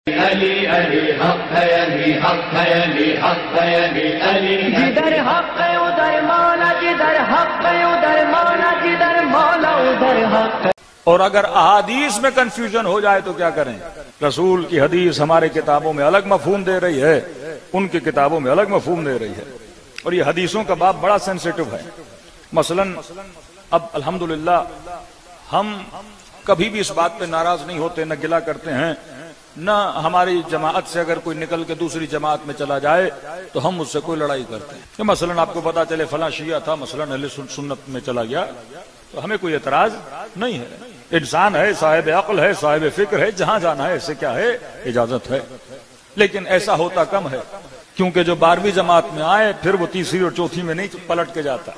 علی علی حق ہے، علی حق ہے، علی حق ہے، علی علی جدھر حق ہے ادھر مولا، جدھر حق ہے ادھر مولا، جدھر مولا ادھر حق ہے۔ اور اگر احادیث میں کنفیوژن ہو جائے تو کیا کریں؟ رسول کی حدیث ہمارے کتابوں میں الگ مفہوم دے رہی ہے، ان کی کتابوں میں الگ مفہوم دے رہی ہے، اور یہ حدیثوں کا باب بڑا سینسیٹیو ہے۔ مثلا اب الحمدللہ ہم کبھی بھی اس بات پہ ناراض نہیں ہوتے، نہ گلہ کرتے ہیں، نہ ہماری جماعت سے اگر کوئی نکل کے دوسری جماعت میں چلا جائے تو ہم اس سے کوئی لڑائی کرتے ہیں کہ مثلا آپ کو پتا چلے فلاں شیعہ تھا، مثلا اہل سنت میں چلا گیا، تو ہمیں کوئی اعتراض نہیں ہے۔ انسان ہے، صاحب عقل ہے، صاحب فکر ہے، جہاں جانا ہے اسے کیا ہے، اجازت ہے۔ لیکن ایسا ہوتا کم ہے، کیونکہ جو 12ویں جماعت میں آئے پھر وہ تیسری اور چوتھی میں نہیں پلٹ کے جاتا۔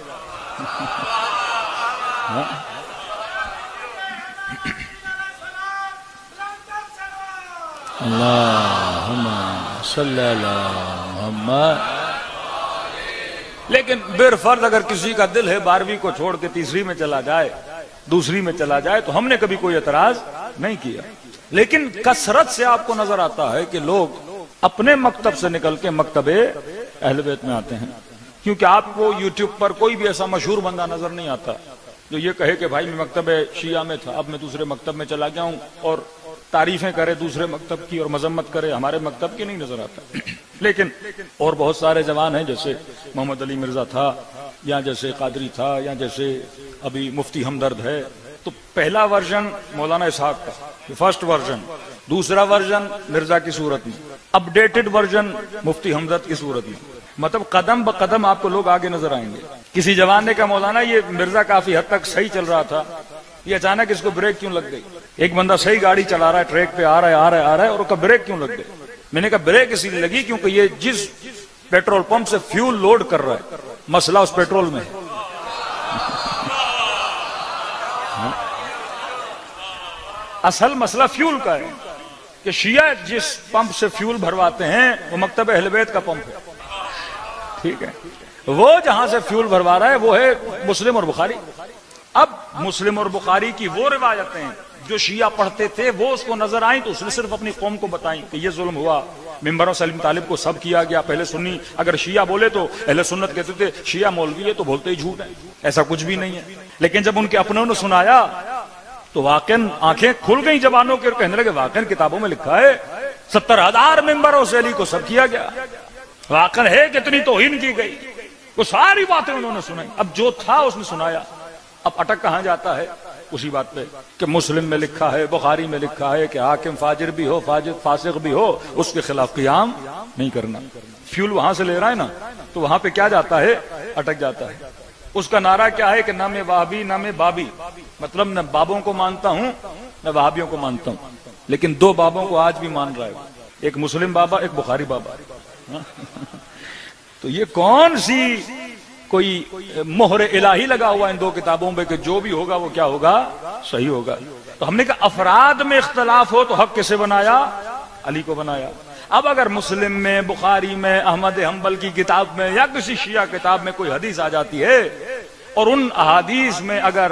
اللہم صلی اللہ محمد۔ لیکن بالفرض اگر کسی کا دل ہے 12ویں کو چھوڑ کے تیسری میں چلا جائے، دوسری میں چلا جائے، تو ہم نے کبھی کوئی اعتراض نہیں کیا۔ لیکن کثرت سے آپ کو نظر آتا ہے کہ لوگ اپنے مکتب سے نکل کے مکتب اہل بیت میں آتے ہیں، کیونکہ آپ کو یوٹیوب پر کوئی بھی ایسا مشہور بندہ نظر نہیں آتا جو یہ کہے کہ بھائی میں مکتب شیعہ میں تھا، اب میں دوسرے مکتب میں چلا گیا ہوں، اور تعریفیں کرے دوسرے مکتب کی اور مذمت کرے ہمارے مکتب کی، نہیں نظر آتا۔ لیکن اور بہت سارے جوان ہیں، جیسے محمد علی مرزا تھا، یا جیسے قادری تھا، یا جیسے ابھی مفتی ہمدرد ہے، تو پہلا ورژن مولانا اسحاق کا، فرسٹ ورژن، دوسرا ورژن مرزا کی صورت میں، اپ ڈیٹڈ ورژن مفتی ہمدرد کی صورت میں، مطلب قدم بقدم آپ کو لوگ آگے نظر آئیں گے۔ کسی جوان نے کہا مولانا یہ مرزا کافی حد تک صحیح چل رہا تھا، یہ اچانک اس کو بریک کیوں لگ گئی؟ ایک بندہ صحیح گاڑی چلا رہا ہے، ٹریک پہ آ رہا ہے اور اس کا بریک کیوں لگ گئی؟ میں نے کہا بریک اسی لیے لگی کیونکہ یہ جس پیٹرول پمپ سے فیول لوڈ کر رہا ہے، مسئلہ اس پیٹرول میں ہے۔ اصل مسئلہ فیول کا ہے کہ شیعہ جس پمپ سے فیول بھرواتے ہیں وہ مکتب اہل بیت کا پمپ ہے، ٹھیک ہے؟ وہ جہاں سے فیول بھروا رہا ہے وہ ہے مسلم اور بخاری۔ اب مسلم اور بخاری کی وہ روایتیں جو شیعہ پڑھتے تھے وہ اس کو نظر آئیں تو اس نے صرف اپنی قوم کو بتائیں کہ یہ ظلم ہوا، ممبروں سلیم طالب کو سب کیا گیا۔ پہلے سنی اگر شیعہ بولے تو اہل سنت کہتے تھے شیعہ مولوی ہے تو بولتے ہی جھوٹ ہے، ایسا کچھ بھی نہیں ہے۔ لیکن جب ان کے اپنوں نے سنایا تو واقعاً آنکھیں کھل گئیں جوانوں کے، اور کہنے لگے واقعاً کتابوں میں لکھا ہے 70,000 ممبروں سے علی کو سب کیا گیا، واقعاً ہے کتنی توہین کی گئی، وہ ساری باتیں انہوں نے سنائی۔ اب جو تھا اس نے سنایا، اب اٹک کہاں جاتا ہے؟ اسی بات پہ کہ مسلم میں لکھا ہے، بخاری میں لکھا ہے کہ حاکم فاجر بھی ہو، فاسق بھی ہو، اس کے خلاف قیام نہیں کرنا۔ فیول وہاں سے لے رہا ہے نا، تو وہاں پہ کیا جاتا ہے؟ اٹک جاتا ہے۔ اس کا نعرہ کیا ہے کہ نہ میں وہابی نہ میں بابی، مطلب نہ بابوں کو مانتا ہوں نہ وہابیوں کو مانتا ہوں، لیکن دو بابوں کو آج بھی مان رہا ہے، ایک مسلم بابا ایک بخاری بابا۔ تو یہ کون سی کوئی مہر الہی لگا ہوا ان دو کتابوں پہ کہ جو بھی ہوگا وہ کیا ہوگا؟ صحیح ہوگا۔ تو ہم نے کہا افراد میں اختلاف ہو تو حق کسے بنایا؟ علی کو بنایا۔ اب اگر مسلم میں، بخاری میں، احمد حنبل کی کتاب میں یا کسی شیعہ کتاب میں کوئی حدیث آ جاتی ہے اور ان احادیث میں اگر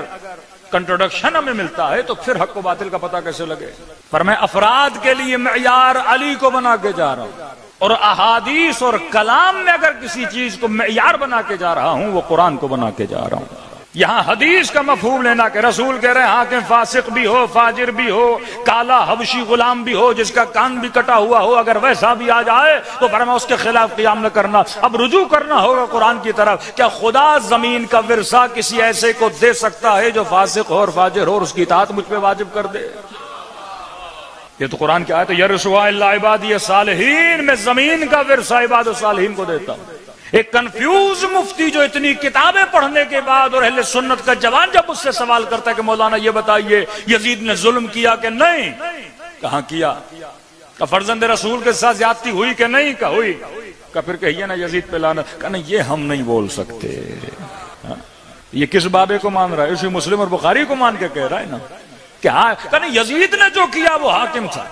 کنٹروڈکشن ہمیں ملتا ہے تو پھر حق و باطل کا پتہ کیسے لگے؟ پر میں افراد کے لیے معیار علی کو بنا کے جا رہا ہوں، اور احادیث اور کلام میں اگر کسی چیز کو معیار بنا کے جا رہا ہوں وہ قرآن کو بنا کے جا رہا ہوں۔ یہاں حدیث کا مفہوم لینا کہ رسول کہہ رہے ہیں حاکم فاسق بھی ہو، فاجر بھی ہو، کالا حبشی غلام بھی ہو، جس کا کان بھی کٹا ہوا ہو، اگر ویسا بھی آ جائے تو فرمایا اس کے خلاف قیام نہ کرنا۔ اب رجوع کرنا ہوگا قرآن کی طرف۔ کیا خدا زمین کا ورثہ کسی ایسے کو دے سکتا ہے جو فاسق ہو اور فاجر ہو اور اس کی اطاعت مجھ پہ واجب کر دے؟ یہ تو قرآن کی آیت ہے، یرثھا الا عبادی الصالحین، میں زمین کا ورثہ عباد الصالحین کو دیتا ہوں۔ ایک کنفیوز مفتی جو اتنی کتابیں پڑھنے کے بعد اور اہل سنت کا جوان جب اس سے سوال کرتا ہے کہ مولانا یہ بتائیے یزید نے ظلم کیا کہ نہیں؟ کہاں کیا؟ کہ فرزند رسول کے ساتھ زیادتی ہوئی کہ نہیں؟ کہ ہوئی۔ کہ پھر کہیے نا یزید پہ لعنت؟ کہ نہیں یہ ہم نہیں بول سکتے۔ یہ کس بابے کو مان رہا ہے؟ اسی مسلم اور بخاری کو مان کے کہہ رہا ہے نا کہ ہاں یزید نے جو کیا وہ حاکم تھا،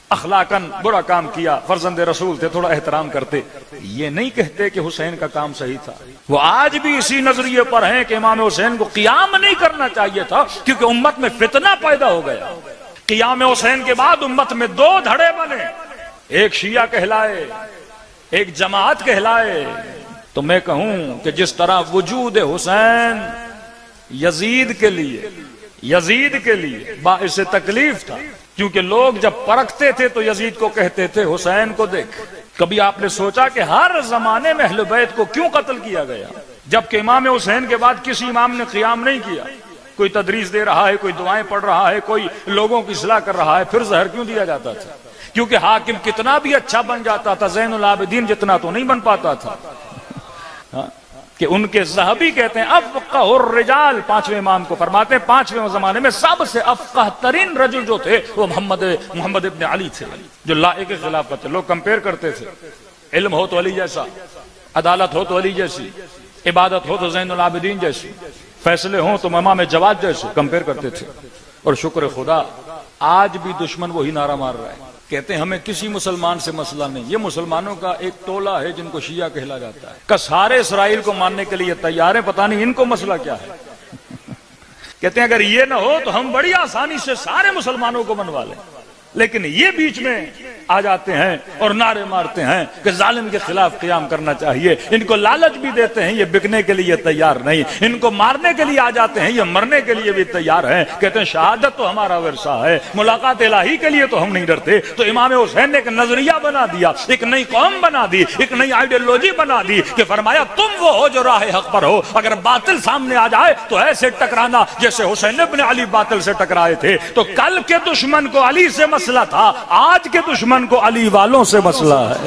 اخلاقاً برا کام کیا، فرزند رسول تھے، تھوڑا احترام کرتے۔ یہ نہیں کہتے کہ حسین کا کام صحیح تھا۔ وہ آج بھی اسی نظریے پر ہیں کہ امام حسین کو قیام نہیں کرنا چاہیے تھا کیونکہ امت میں فتنہ پیدا ہو گیا۔ قیام حسین کے بعد امت میں دو دھڑے بنے، ایک شیعہ کہلائے، ایک جماعت کہلائے، تو میں کہوں کہ جس طرح وجود حسین یزید کے لیے باعث تکلیف تھا، کیونکہ لوگ جب پرکھتے تھے تو یزید کو کہتے تھے حسین کو دیکھ۔ کبھی آپ نے سوچا کہ ہر زمانے میں اہل بیت کو کیوں قتل کیا گیا، جبکہ امام حسین کے بعد کسی امام نے قیام نہیں کیا؟ کوئی تدریس دے رہا ہے، کوئی دعائیں پڑھ رہا ہے، کوئی لوگوں کی اصلاح کر رہا ہے، پھر زہر کیوں دیا جاتا تھا؟ کیونکہ حاکم کتنا بھی اچھا بن جاتا تھا، زین العابدین جتنا تو نہیں بن پاتا تھا۔ کہ ان کے ذہبی کہتے ہیں افقہ الرجال، پانچویں امام کو فرماتے ہیں پانچویں زمانے میں سب سے افقہ ترین رجل جو تھے وہ محمد ابن علی تھے، جو لائق خلافت تھے۔ لوگ کمپیئر کرتے تھے، علم ہو تو علی جیسا، عدالت ہو تو علی جیسی، عبادت ہو تو زین العابدین جیسی، فیصلے ہوں تو امام جواد جیسے، کمپیئر کرتے تھے۔ اور شکر خدا آج بھی دشمن وہی نعرہ مار رہا ہے، کہتے ہیں ہمیں کسی مسلمان سے مسئلہ نہیں۔ یہ مسلمانوں کا ایک ٹولہ ہے جن کو شیعہ کہلا جاتا ہے، کہ سارے اسرائیل کو ماننے کے لیے تیار ہیں، پتہ نہیں ان کو مسئلہ کیا ہے۔ کہتے ہیں اگر یہ نہ ہو تو ہم بڑی آسانی سے سارے مسلمانوں کو منوا لیں، لیکن یہ بیچ میں آ جاتے ہیں اور نعرے مارتے ہیں کہ ظالم کے خلاف قیام کرنا چاہیے۔ ان کو لالچ بھی دیتے ہیں، یہ بکنے کے لیے تیار نہیں۔ ان کو مارنے کے لیے آ جاتے ہیں، یہ مرنے کے لیے بھی تیار ہیں۔ کہتے ہیں شہادت تو ہمارا ورثہ ہے، ملاقات الہی کے لیے تو ہم نہیں ڈرتے۔ تو امام حسین نے ایک نظریہ بنا دیا، ایک نئی قوم بنا دی، ایک نئی آئیڈیالوجی بنا دی کہ فرمایا تم وہ ہو جو راہ حق پر ہو، اگر باطل سامنے آ جائے تو ایسے ٹکرانا جیسے حسین ابن علی باطل سے ٹکرائے تھے۔ تو کل کے دشمن کو علی سے مسئلہ تھا، آج کے دشمن کو علی والوں سے مسئلہ ہے۔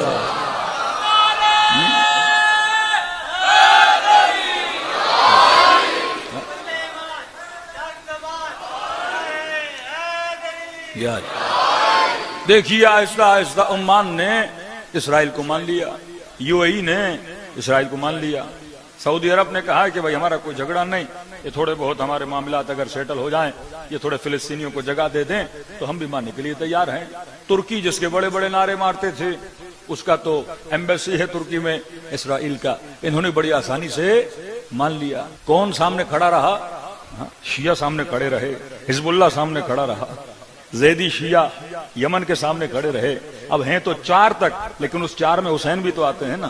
دیکھیے آہستہ آہستہ عمان نے اسرائیل کو مان لیا، یو اے ای نے اسرائیل کو مان لیا، سعودی عرب نے کہا کہ بھائی ہمارا کوئی جھگڑا نہیں، یہ تھوڑے بہت ہمارے معاملات اگر سیٹل ہو جائیں، یہ تھوڑے فلسطینیوں کو جگہ دے دیں تو ہم بھی ماننے کے لیے تیار ہیں۔ ترکی جس کے بڑے بڑے نعرے مارتے تھے، اس کا تو ایمبیسی ہے ترکی میں اسرائیل کا، انہوں نے بڑی آسانی سے مان لیا۔ کون سامنے کھڑا رہا؟ شیعہ سامنے کھڑے رہے، حزب اللہ سامنے کھڑا رہا، زیدی شیعہ یمن کے سامنے کھڑے رہے۔ اب ہیں تو 4 تک، لیکن اس 4 میں حسین بھی تو آتے ہیں نا۔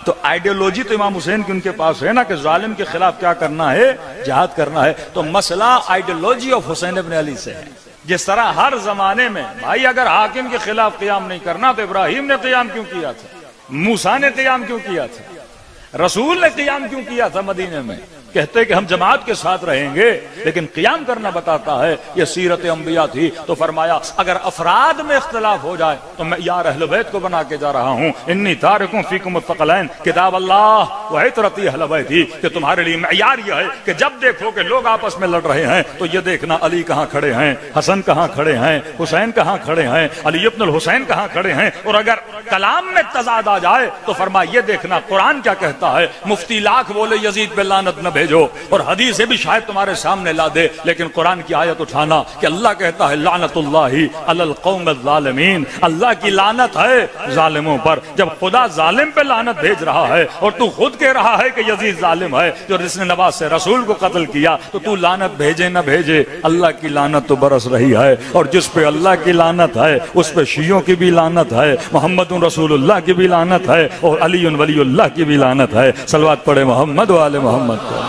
تو آئیڈیالوجی تو امام حسین کی ان کے پاس ہے نا کہ ظالم کے خلاف کیا کرنا ہے، جہاد کرنا ہے۔ تو مسئلہ آئیڈیالوجی آف حسین ابن علی سے ہے۔ جس طرح ہر زمانے میں بھائی اگر حاکم کے خلاف قیام نہیں کرنا تو ابراہیم نے قیام کیوں کیا تھا، موسیٰ نے قیام کیوں کیا تھا، رسول نے قیام کیوں کیا تھا مدینے میں؟ کہتے کہ ہم جماعت کے ساتھ رہیں گے، لیکن قیام کرنا بتاتا ہے۔ یہ سیرت انبیاء تھی۔ تو فرمایا اگر افراد میں اختلاف ہو جائے تو میں یار اہل بیت کو بنا کے جا رہا ہوں، انی تارکم فیکم الثقلین، کتاب اللہ و عطرتی اہل بیتی، کہ تمہارے لیے معیار یہ ہے کہ جب دیکھو کہ لوگ آپس میں لڑ رہے ہیں تو یہ دیکھنا علی کہاں کھڑے ہیں، حسن کہاں کھڑے ہیں، حسین کہاں کھڑے ہیں، علی ابن الحسین کہاں کھڑے ہیں۔ اور اگر کلام میں تضاد آ جائے تو فرمایا یہ دیکھنا قرآن کیا کہتا ہے۔ مفتی لاکھ بولے یزید پہ لعنت نہ بھیجو، اور حدیثیں بھی شاید تمہارے سامنے لا دے، لیکن قرآن کی آیت اٹھانا کہ اللہ کہتا ہے لعنت اللہ علی القوم الظالمین، اللہ کی لعنت ہے ظالموں پر۔ جب خدا ظالم پہ لعنت بھیج رہا ہے اور تو خود کہہ رہا ہے کہ یزید ظالم ہے جو جس نے نواز سے رسول کو قتل کیا، تو تو لعنت بھیجے نہ بھیجے اللہ کی لعنت تو برس رہی ہے۔ اور جس پہ اللہ کی لعنت ہے اس پہ شیعوں کی بھی لعنت ہے، محمد رسول اللہ کی بھی لعنت ہے، اور علی ولی اللہ کی بھی لعنت ہے۔ صلوات پڑھے محمد و آل محمد کو۔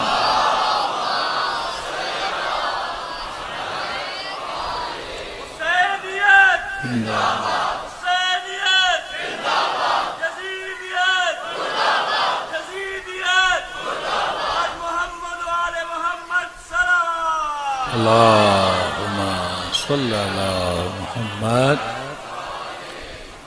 اللہم صلی اللہ محمد۔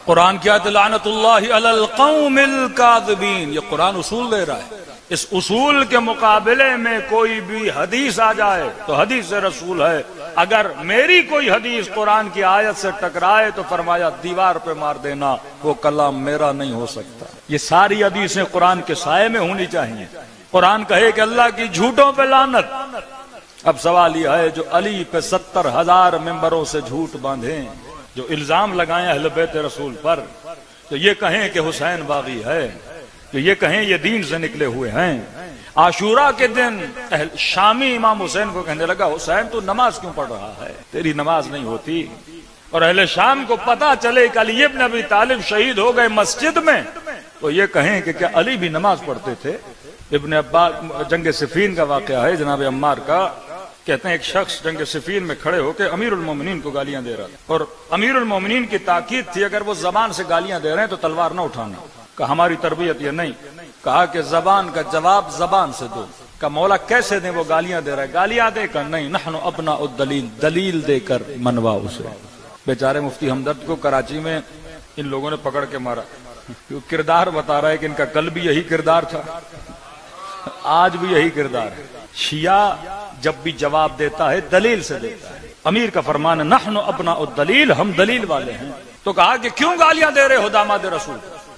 قرآن کیا ہے؟ لعنت اللہ علی القوم الکاذبین۔ یہ قرآن اصول دے رہا ہے۔ اس اصول کے مقابلے میں کوئی بھی حدیث آ جائے تو حدیث رسول ہے۔ اگر میری کوئی حدیث قرآن کی آیت سے ٹکرائے تو فرمایا دیوار پہ مار دینا، وہ کلام میرا نہیں ہو سکتا۔ یہ ساری حدیثیں قرآن کے سائے میں ہونی چاہیے۔ قرآن کہے کہ اللہ کی جھوٹوں پہ لعنت۔ اب سوال یہ ہے جو علی پہ 70,000 ممبروں سے جھوٹ باندھیں، جو الزام لگائیں اہل بیت رسول پر، تو یہ کہیں کہ حسین باغی ہے، کہ یہ کہیں یہ دین سے نکلے ہوئے ہیں۔ عاشورہ کے دن شامی امام حسین کو کہنے لگا حسین تو نماز کیوں پڑھ رہا ہے، تیری نماز نہیں ہوتی۔ اور اہل شام کو پتا چلے کہ علی ابن ابی طالب شہید ہو گئے مسجد میں، تو یہ کہیں کہ کیا علی بھی نماز پڑھتے تھے؟ ابن عباس جنگ صفین کا واقعہ ہے جناب عمار کا، کہتے ہیں ایک شخص جنگ صفین میں کھڑے ہو کے امیر المومنین کو گالیاں دے رہا تھا، اور امیر المومنین کی تاکید تھی اگر وہ زبان سے گالیاں دے رہے ہیں تو تلوار نہ اٹھانا۔ کہا ہماری تربیت یہ نہیں، کہا کہ زبان کا جواب زبان سے دو۔ کہ مولا کیسے دیں، وہ گالیاں دے رہا ہے، گالیاں دے کر نہیں، نحن ابناء الدلیل، دلیل دے کر منوا اسے۔ بیچارے مفتی ہمدرد کو کراچی میں ان لوگوں نے پکڑ کے مارا، کردار بتا رہا ہے کہ ان کا کل بھی یہی کردار تھا، آج بھی یہی کردار ہے۔ شیعہ جب بھی جواب دیتا ہے دلیل سے دیتا ہے۔ امیر کا فرمان ہے نحن ابناء الدلیل، ہم دلیل والے ہیں۔ تو کہا کہ کیوں گالیاں دے رہے ہو داماد رسول؟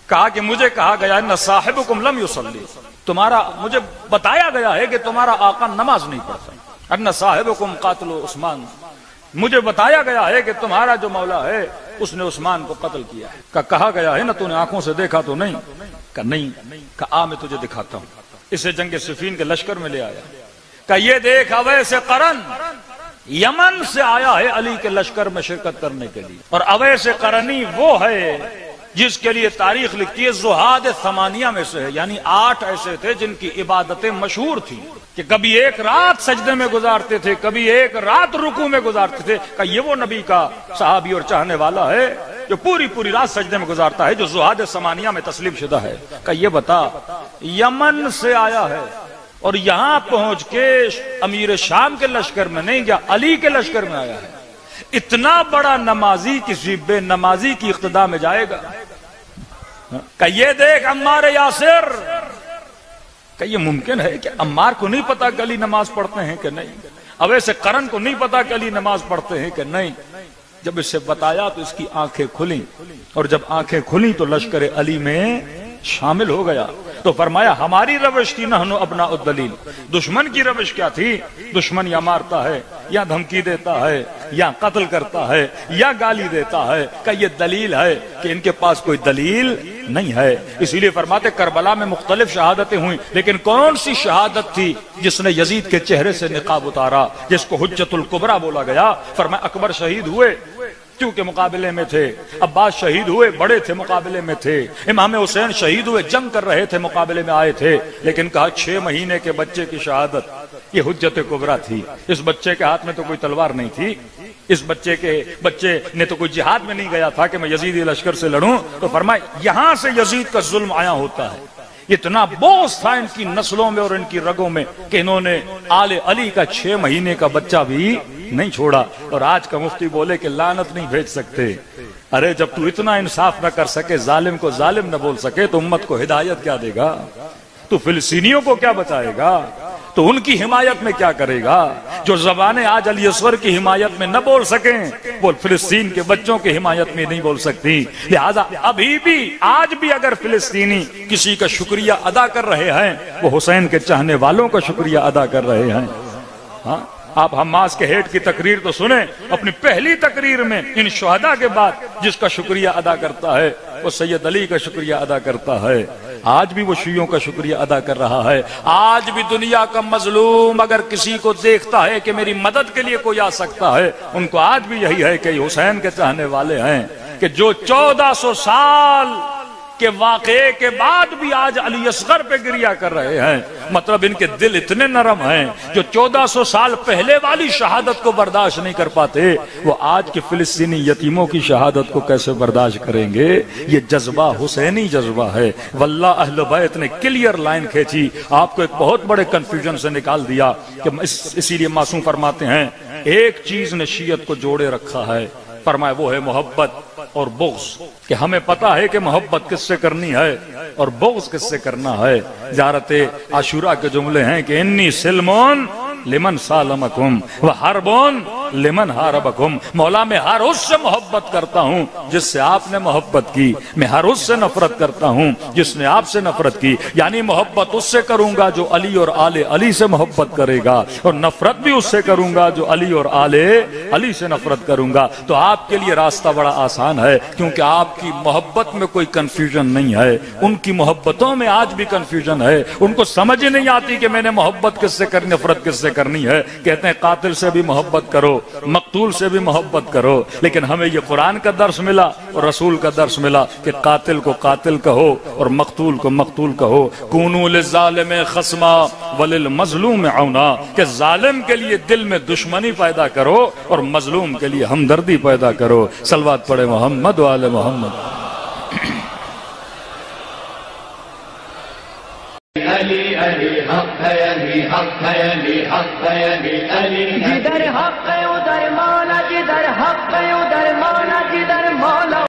کہا کہ مجھے کہا گیا ان صاحبکم لم یصلی، تمہارا مجھے بتایا گیا ہے کہ تمہارا آقا نماز نہیں پڑھتا۔ ان صاحبکم قاتل عثمان، مجھے بتایا گیا ہے کہ تمہارا جو مولا ہے اس نے عثمان کو قتل کیا ہے۔ کہا گیا ہے نا تو نے آنکھوں سے دیکھا تو نہیں؟ کہ نہیں۔ کہا میں تجھے دکھاتا ہوں۔ اسے جنگ صفین کے لشکر میں لے آیا، کہ یہ دیکھ اویس قرن یمن سے آیا ہے علی کے لشکر میں شرکت کرنے کے لیے، اور اویس قرنی وہ ہے جس کے لیے تاریخ لکھتی ہے زہاد ثمانیہ میں سے ہے، یعنی 8 ایسے تھے جن کی عبادتیں مشہور تھیں کہ کبھی ایک رات سجدے میں گزارتے تھے، کبھی ایک رات رکوع میں گزارتے تھے۔ کہ یہ وہ نبی کا صحابی اور چاہنے والا ہے جو پوری رات سجدے میں گزارتا ہے، جو زہاد ثمانیہ میں تسلیم شدہ ہے۔ کہ یہ بتا یمن سے آیا ہے اور یہاں پہنچ کے امیر شام کے لشکر میں نہیں گیا، علی کے لشکر میں آیا ہے۔ اتنا بڑا نمازی کسی بے نمازی کی اقتداء میں جائے گا؟ کہ یہ دیکھ عمار یاسر، کہ یہ ممکن ہے کہ عمار کو نہیں پتا کہ علی نماز پڑھتے ہیں کہ نہیں، اویس قرن کو نہیں پتا کہ علی نماز پڑھتے ہیں کہ نہیں۔ جب اس سے بتایا تو اس کی آنکھیں کھلیں، اور جب آنکھیں کھلیں تو لشکر علی میں شامل ہو گیا۔ تو فرمایا ہماری روش تھی نحن ابناء الدلیل، دشمن کی روش کیا تھی؟ دشمن یا مارتا ہے یا دھمکی دیتا ہے یا قتل کرتا ہے یا گالی دیتا ہے، کہ یہ دلیل ہے کہ ان کے پاس کوئی دلیل نہیں ہے۔ اسی لیے فرماتے کربلا میں مختلف شہادتیں ہوئیں، لیکن کون سی شہادت تھی جس نے یزید کے چہرے سے نقاب اتارا، جس کو حجت الکبریٰ بولا گیا؟ فرمایا اکبر شہید ہوئے کیونکہ مقابلے میں تھے، عباس شہید ہوئے بڑے تھے مقابلے میں تھے، امام حسین شہید ہوئے جنگ کر رہے تھے مقابلے میں آئے تھے، لیکن کہا 6 مہینے کے بچے کی شہادت یہ حجت کبریٰ تھی۔ اس بچے کے ہاتھ میں تو کوئی تلوار نہیں تھی، اس بچے نے تو کوئی جہاد میں نہیں گیا تھا کہ میں یزیدی لشکر سے لڑوں۔ تو فرمایا یہاں سے یزید کا ظلم آیا ہوتا ہے۔ اتنا بوجھ تھا ان کی نسلوں میں اور ان کی رگوں میں کہ انہوں نے آل علی کا 6 مہینے کا بچہ بھی نہیں چھوڑا۔ اور آج کا مفتی بولے کہ لعنت نہیں بھیج سکتے، ارے جب تو اتنا انصاف نہ کر سکے، ظالم کو ظالم نہ بول سکے، تو امت کو ہدایت کیا دے گا؟ تو فلسطینیوں کو کیا بتائے گا؟ تو ان کی حمایت میں کیا کرے گا؟ جو زبانیں آج علی اصغر کی حمایت میں نہ بول سکیں وہ فلسطین کے بچوں کی حمایت میں نہیں بول سکتی۔ لہذا ابھی بھی آج بھی اگر فلسطینی کسی کا شکریہ ادا کر رہے ہیں وہ حسین کے چاہنے والوں کا شکریہ ادا کر رہے ہیں۔ ہاں آپ حماس کے ہیڈ کی تقریر تو سنیں، اپنی پہلی تقریر میں ان شہداء کے بعد جس کا شکریہ ادا کرتا ہے وہ سید علی کا شکریہ ادا کرتا ہے۔ آج بھی وہ شیعوں کا شکریہ ادا کر رہا ہے۔ آج بھی دنیا کا مظلوم اگر کسی کو دیکھتا ہے کہ میری مدد کے لیے کوئی آ سکتا ہے، ان کو آج بھی یہی ہے کہ حسین کے چاہنے والے ہیں، کہ جو 1400 سال کے واقعے کے بعد بھی آج علی اصغر پہ گریہ کر رہے ہیں، مطلب ان کے دل اتنے نرم ہیں، جو 1400 سال پہلے والی شہادت کو برداشت نہیں کر پاتے، وہ آج کے فلسطینی یتیموں کی شہادت کو کیسے برداشت کریں گے؟ یہ جذبہ حسینی جذبہ ہے۔ واللہ اہل بیت نے کلیئر لائن کھینچی، آپ کو ایک بہت بڑے کنفیوژن سے نکال دیا، کہ اسی لیے معصوم فرماتے ہیں ایک چیز نے شیعت کو جوڑے رکھا ہے، فرمایا وہ ہے محبت اور بغض، کہ ہمیں پتا ہے کہ محبت کس سے کرنی ہے اور بغض کس سے کرنا ہے۔ زیارت عاشوراء کے جملے ہیں کہ انی سلمون لمن سالمکم وحربون لمن حاربکم، مولا میں ہر اس سے محبت کرتا ہوں جس سے آپ نے محبت کی، میں ہر اس سے نفرت کرتا ہوں جس نے آپ سے نفرت کی، یعنی محبت اس سے کروں گا جو علی اور آل علی سے محبت کرے گا، اور نفرت بھی اس سے کروں گا جو علی اور آل علی سے نفرت کروں گا۔ تو آپ کے لیے راستہ بڑا آسان ہے، کیونکہ آپ کی محبت میں کوئی کنفیوژن نہیں ہے، ان کی محبتوں میں آج بھی کنفیوژن ہے، ان کو سمجھ نہیں آتی کہ میں نے محبت کس سے کرنی، نفرت کس سے کرنی ہے۔ کہتے ہیں قاتل سے بھی محبت کرو مقتول سے بھی محبت کرو، لیکن ہمیں یہ قرآن کا درس ملا اور رسول کا درس ملا کہ قاتل کو قاتل کہو اور مقتول کو مقتول کہو۔ کونوا للظالم خصما وللمظلوم عونا، کہ ظالم کے لیے دل میں دشمنی پیدا کرو اور مظلوم کے لیے ہمدردی پیدا کرو۔ صلوات پڑھے محمد و آل محمد۔ علی علی حق ہے، علی حق ہے، علی حق ہے، علی علی جدھر حق ہے ادھر مولا، جدھر حق ہے ادھر مولا، جدھر مولا